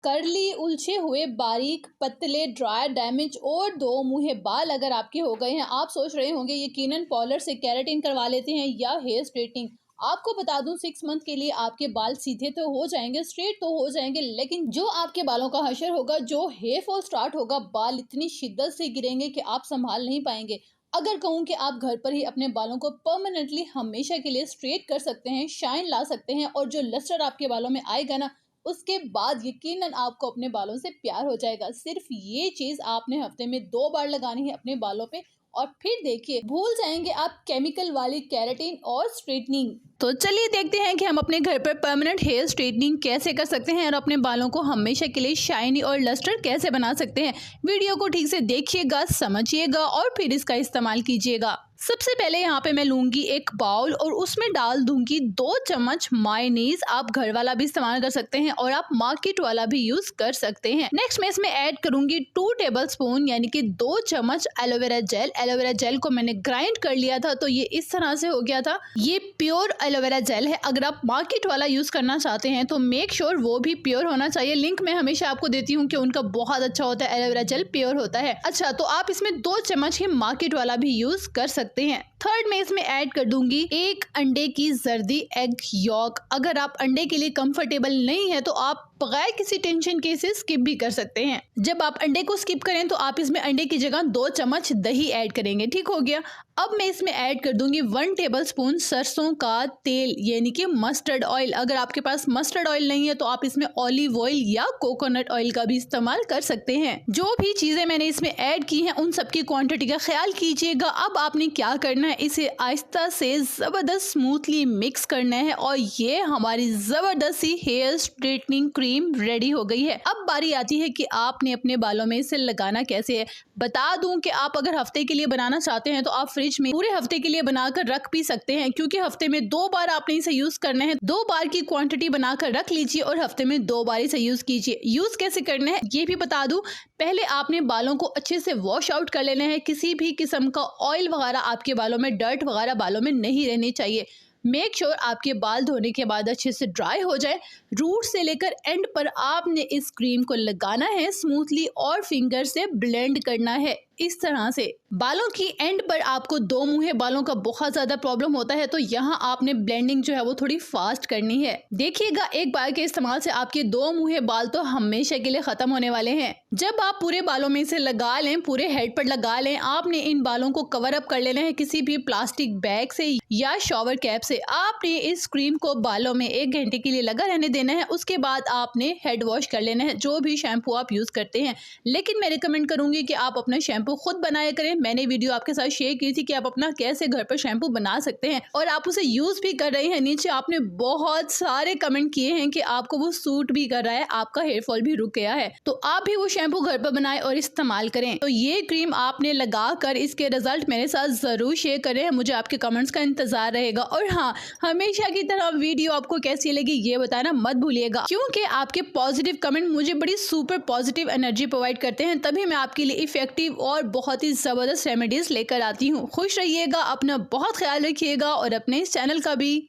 Curly, उलझे हुए, बारीक, पतले, ड्राई, डैमेज और दो मुंहे बाल अगर आपके हो गए हैं, आप सोच रहे होंगे यकीनन पार्लर से केराटिन करवा लेते हैं या हेयर स्ट्रेटनिंग। आपको बता दूं 6 मंथ के लिए आपके बाल सीधे तो हो जाएंगे, स्ट्रेट तो हो जाएंगे, लेकिन जो आपके बालों का हशर होगा, जो हेयर फॉल स्टार्ट होगा, बाल इतनी शिद्दत से गिरेंगे कि आप संभाल नहीं पाएंगे। अगर कहूँ कि आप घर पर ही अपने बालों को परमानेंटली हमेशा के लिए स्ट्रेट कर सकते हैं, शाइन ला सकते हैं और जो लस्टर आपके बालों में आएगा ना, उसके बाद यकीनन आपको अपने बालों से प्यार हो जाएगा। सिर्फ ये चीज़ आपने हफ्ते में 2 बार लगानी है अपने बालों पे और फिर देखिए भूल जाएंगे आप केमिकल वाली केराटिन और स्ट्रेटनिंग। तो चलिए देखते हैं कि हम अपने घर पर परमानेंट हेयर स्ट्रेटनिंग कैसे कर सकते हैं और अपने बालों को हमेशा के लिए शाइनी और लस्टर कैसे बना सकते हैं। वीडियो को ठीक से देखिएगा, समझिएगा और फिर इसका इस्तेमाल कीजिएगा। सबसे पहले यहाँ पे मैं लूंगी एक बाउल और उसमें डाल दूंगी 2 चम्मच मायोनीज। आप घर वाला भी इस्तेमाल कर सकते हैं और आप मार्केट वाला भी यूज कर सकते हैं। नेक्स्ट मैं इसमें ऐड करूंगी 2 टेबलस्पून यानी कि 2 चम्मच एलोवेरा जेल। एलोवेरा जेल को मैंने ग्राइंड कर लिया था तो ये इस तरह से हो गया था। ये प्योर एलोवेरा जेल है। अगर आप मार्केट वाला यूज करना चाहते हैं तो मेक श्योर वो भी प्योर होना चाहिए। लिंक मैं हमेशा आपको देती हूँ कि उनका बहुत अच्छा होता है, एलोवेरा जेल प्योर होता है। अच्छा, तो आप इसमें 2 चम्मच ही मार्केट वाला भी यूज कर सकते हैं। थर्ड में इसमें ऐड कर दूंगी 1 अंडे की जर्दी, एग यॉक। अगर आप अंडे के लिए कंफर्टेबल नहीं है तो आप बगैर किसी टेंशन के इसे स्किप भी कर सकते हैं। जब आप अंडे को स्किप करें तो आप इसमें अंडे की जगह 2 चम्मच दही ऐड करेंगे। ठीक हो गया। अब मैं इसमें ऐड कर दूंगी 1 टेबलस्पून सरसों का तेल यानी कि मस्टर्ड ऑयल। अगर आपके पास मस्टर्ड ऑयल नहीं है तो आप इसमें ऑलिव ऑयल या कोकोनट ऑयल का भी इस्तेमाल कर सकते हैं। जो भी चीजें मैंने इसमें ऐड की हैं उन सबकी क्वांटिटी का ख्याल कीजिएगा। अब आपने क्या करना है, इसे आहिस्ता से जबरदस्त स्मूथली मिक्स करना है और ये हमारी जबरदस्त see here straightening cream ready हो गई है। अब बारी आती है कि आपने अपने बालों में इसे लगाना कैसे है। बता दूं कि आप अगर हफ्ते के लिए बनाना चाहते हैं तो आप फ्रिज में पूरे हफ्ते के लिए बनाकर रख भी सकते हैं, क्योंकि हफ्ते में 2 बार आपने इसे यूज करना है। 2 बार की क्वांटिटी बनाकर रख लीजिए और हफ्ते में 2 बार इसे यूज कीजिए। यूज कैसे करना है ये भी बता दूं। पहले आपने बालों को अच्छे से वॉश आउट कर लेना है। किसी भी किस्म का ऑयल वगैरह आपके बालों में, डर्ट वगैरह बालों में नहीं रहनी चाहिए। मेक श्योर आपके बाल धोने के बाद अच्छे से ड्राई हो जाए। रूट से लेकर एंड पर आपने इस क्रीम को लगाना है स्मूथली और फिंगर से ब्लेंड करना है इस तरह से। बालों की एंड पर आपको 2 मुंहे बालों का बहुत ज्यादा प्रॉब्लम होता है तो यहाँ आपने ब्लेंडिंग जो है वो थोड़ी फास्ट करनी है। देखिएगा एक बार के इस्तेमाल से आपके 2 मुंहे बाल तो हमेशा के लिए खत्म होने वाले हैं। जब आप पूरे बालों में इसे लगा लें, पूरे हेड पर लगा लें, आपने इन बालों को कवर अप कर लेना है किसी भी प्लास्टिक बैग से या शॉवर कैप से। आपने इस क्रीम को बालों में 1 घंटे के लिए लगा रहने देना है। उसके बाद आपने हेड वॉश कर लेना है, जो भी शैम्पू आप यूज करते हैं। लेकिन मैं रिकमेंड करूंगी कि आप अपना शैम्पू खुद बनाया करें। मैंने वीडियो आपके साथ शेयर की थी कि आप अपना कैसे घर पर शैम्पू बना सकते हैं और आप उसे यूज भी कर रहे हैं। नीचे आपने बहुत सारे कमेंट किए हैं कि आपको वो सूट भी कर रहा है, आपका हेयर फॉल भी रुक गया है। तो आप भी वो शैम्पू घर पर बनाएं और इस्तेमाल करें। तो ये क्रीम आपने लगाकर इसके रिजल्ट मेरे साथ जरूर शेयर करें। मुझे आपके कमेंट्स का इंतजार रहेगा। और हाँ, हमेशा की तरह वीडियो आपको कैसी लगी ये बताना मत भूलिएगा, क्योंकि आपके पॉजिटिव कमेंट मुझे बड़ी सुपर पॉजिटिव एनर्जी प्रोवाइड करते हैं। तभी मैं आपके लिए इफेक्टिव और बहुत ही जबरदस्त रेमेडीज लेकर आती हूँ। खुश रहिएगा, अपना बहुत ख्याल रखिएगा और अपने इस चैनल का भी।